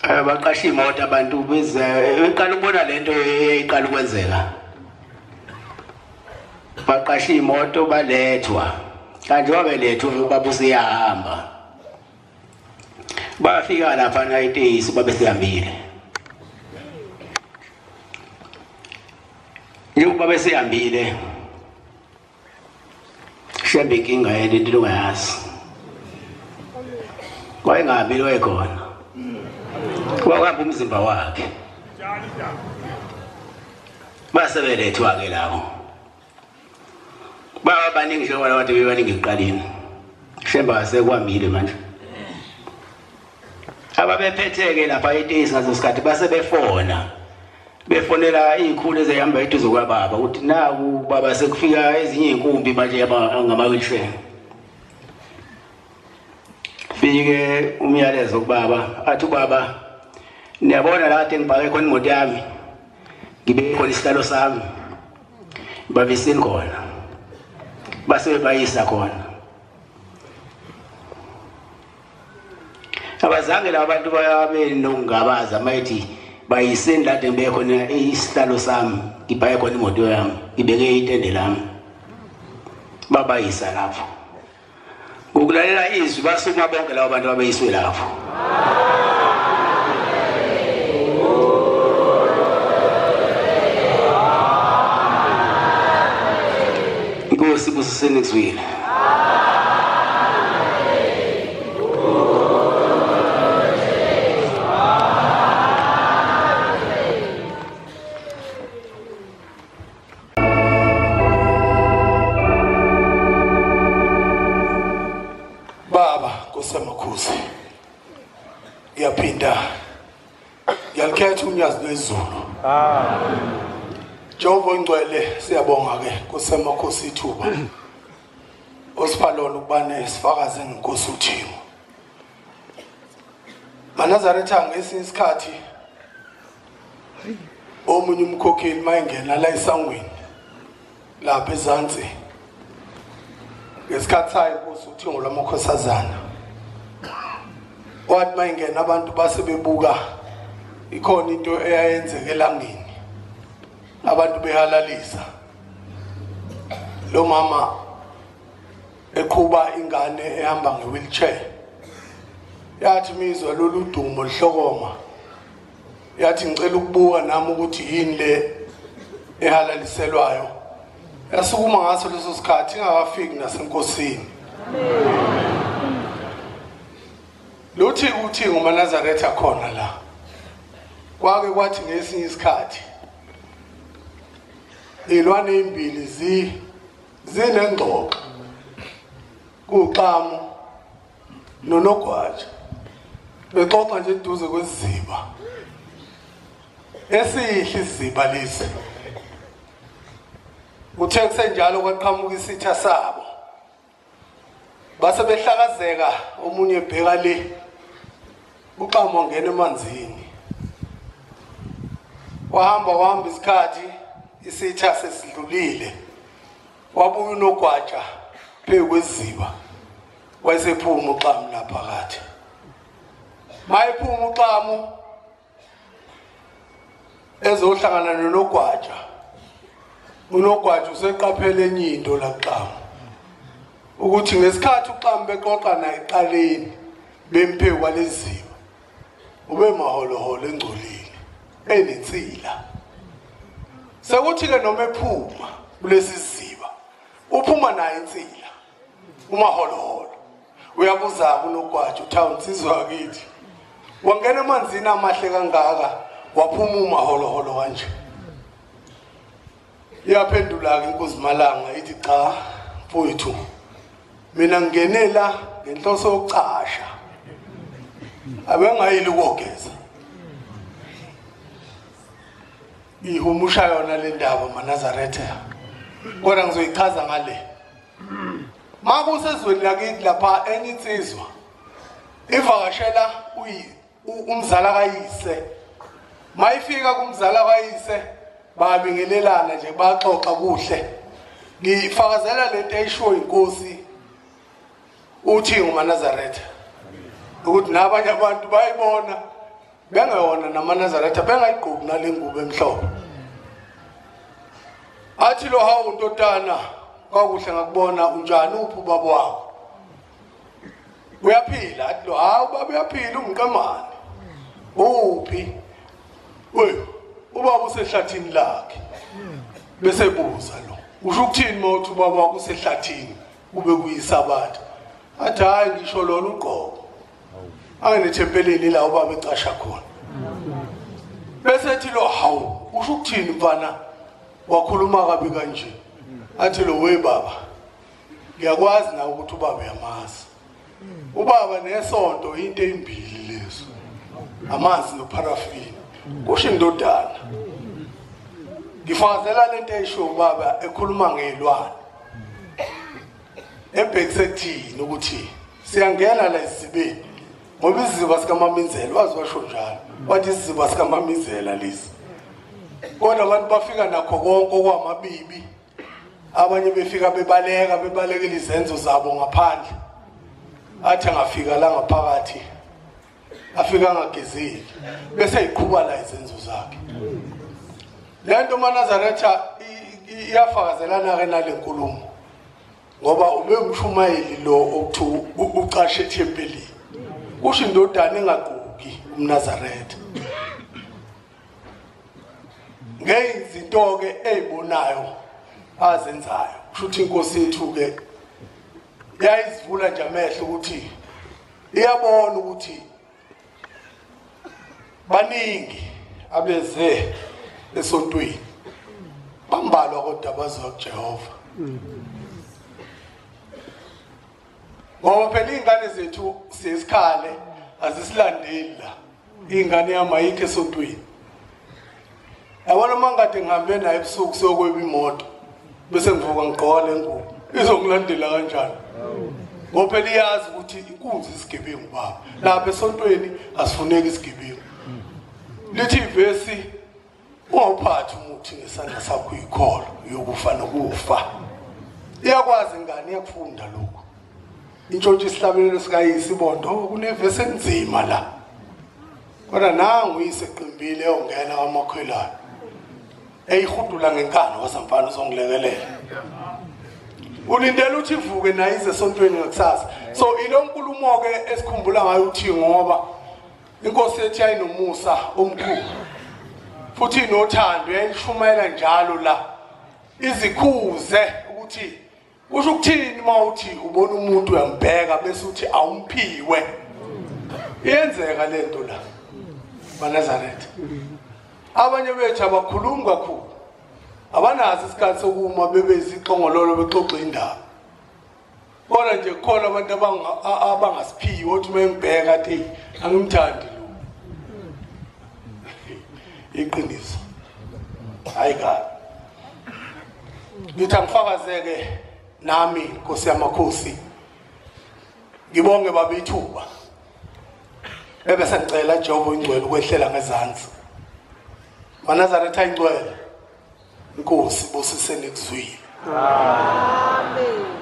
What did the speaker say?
Baqasha imoto abantu beze eqala ukubona lento eqala ukwenzeka. Baqasha imoto balethwa. Kanti wabelethwa ubaba usiyahamba. Bafika lapha na itesi babe sihambile. Njengoba babe sihambile. Shembe inkinga yena into ongayazi. Wayengahambile wayekhona. Wahamba umzimba wakhe. Basebelethwa ke lawo. Baba baningi nje wala bathi bebaningi ekuqaleni. Shembe asekwamile manje. Ababephetheke lapha etesi ngaso sikhathi basebefona. Befonela izikhulu ezihamba eduze kwababa ukuthi naku baba sekufika ezinye inkumbi manje ngama wheelchair. Fike umyalezo kubaba athi baba niyabona la kade ngibhake khona imoto yami ngibe khona isihlalo sami babisini khona base bayisa khona abazange labantu bayabe nokungabaza mayithi bayisini la kade ngibe khona isihlalo sami ngibhake khona imoto yami ngibeke itende lami babayisa lapho ukulalela izwi basuma bonke labo bantu abeyiswe lapho. INkosi busiseni kuzwile. seNkosi yaphinda yalikhetha unyazi lwezulu. Jehova ngcwele siyabonga ke kuseNkosi ithuba osiphalona ukubane sifakaze ngeNkosi UThingo. Manazaretha ngesinye isikhathi omunye umkhokheli mayengena la esangweni lapha ezantsi ngesikhathi sayo inkosi UThingo lwamakhosazana wathi mayengena abantu basebebuka ikhona into eyayenzeke elangeni abantu behalalisa lo mama eqhuba ingane ehamba ngewheelchair yathi mizwa lolu dumo lihlokoma yathi ngicela ukubuka nami ukuthi yini le ehalaliselwayo yasukuma ngaso leso sikhathi ingakafiki naseNkosini. Lothi UThingo uManazaretha khona la kwake kwathi ngesinye isikhathi ilwane imbili zinengxoxo kuqhamu nonogwaja bexoxa nje eduze kwesiziba esihle isiziba lesi uthe kusenjalo kwaqhamuka isitha sabo base behlakazeka omunye ebheka le uqhamu wangena emanzini wahamba isikhathi isitha sesidlulile wabuya unogwaja phezu kwesiziba wayesephuma uqhamu lapha phakathi mayiphuma uqhamu ezohlangana nonogwaja unogwaja useqaphele enye into la kuqhamu ukuthi ngesikhathi uqhamu beqoqa naye eqaleni bemphezu kwaleziba ube maholoholo engcolile enensila sekuthi ke noma ephuma kulesi siziba uphuma naye insila umaholoholo uyabuza unogwaja uthi awunsizwa kithi wangena emanzini amahle kangaka waphuma umaholoholo kanje. Yaphendula ke inkosi Malanga ithi cha mfowethu mina ngingenela ngenhloso yokucasha abengayili ukugeza ihumusha yona le ndaba Manazaretha kodwa ngizoyichaza ngale makusezweni lakithi lapha enitsizwa ivakashela umzala kayise mayifika kumzala kayise babingelelana nje baxoxa kuhle ngifakazela lento eyisho inkosi UThingo uManazaretha ukuthi nabanye abantu bayibona bengayona namaNazaretha bengayigqoki nalengubo emhlophe. Athi lo hawu ntotana kwakuhle ngakubona unjani uphi ubaba wakho? Uyaphila? Athi lo hawu baba uyaphila umqamane. Uphi? We ubaba usehlathini lakhe. Bese buza lo. Usho ukuthini mawuthi ubaba wakho usehlathini kube kuyisabatha? Athi hayi ngisho lona uqobo. Anginethempeleni la ubaba ecasha khona. Bese ethi lo hawu usho ukuthini mfana wakhuluma kabi kanje? Athi lo we baba ngiyakwazi na ukuthi ubaba uyamazi. Ubaba nesonto into ezimbili lezo. Amanzi noparafini. Kusho indodana. Ngifazela lento eyisho ubaba ekhuluma ngelwane. Ebhekisethini ukuthi siyangena la isibeni. Ngoba iziba sikaMamizela wazi washo njalo. Wathi iziba sikaMamizela lezi. Kodwa abantu bafika nakho konke okwamabibi. Abanye befika bebalekela izenzo zabo ngaphandle. Athi angafika la ngaphakathi. Afika ngagezeli. Bese iqhuba la izenzo zakhe. Lento maNazaretha iyafakazelana ke nalenkulumo. Ngoba ube umshumayeli lo okuthi uqashe ethempelini. Kusho indodana engagqoki umNazaretha. Ngezinto ke ezibonayo azenzayo. Kusho ukuthi iNkosi yethu ke yayizivula nje amehlo ukuthi iyabona ukuthi baningi abeze esontweni bambalwa kodwa baziwa kuJehova. Ngoba phela ingane zethu sesikhale azisilandeli la. Ingane yami ayikho esontweni. Yabona mangade ngihambe naye ebusuku sokweba imoto bese ngivuka ngigqoka lengubo izongilandela kanjani? Ngoba phela iyazi ukuthi inkunzi isigebengu baba. Lapha esontweni asifuneki isigebengu. Lithi ivesi ungawuphathi umuthi ngesandla sakho uyikholo yokufa nokufa. Iyakwazi ingane iyakufunda lokho. Intshontsho isihlabelelo sikayisibondo kunevesi enzima la. Kodwa nangu iseqimbile ongena kwamakhwelana. Eyihudula ngenkani wasamfana uzongilekelela. Ulindele uthi ivuke naye ize esontweni ngakusasa. So ilonkulumo ke esikhumbula ngayo uThingo ngoba iNkosi yethu ayinomusa omkhulu. Futhi inothando yayishumayela njalo la. Izikhuze ukuthi kusho ukuthini mawuthi ubona umuntu uyambheka bese uthi awumphiwe. Iyenzeka lento la. maNazaretha. Abanye bethu abakhulumi kakhulu. Abanazi isikhathi sokuma bebezixongololo bexoxa indaba. Bona nje khona abantu abangasiphiwe uthi mengibheka athi angimthandi lo. Iqiniso. Hayi ka. Ngithi angifakazeke nami Nkosi yamakhosi. Ngibonge babethuba. Ebese ngicela Jehova ingcwele ukwehlela ngezansi. maNazaretha ingcwele. Inkosi bosisene kuzwini. Amen.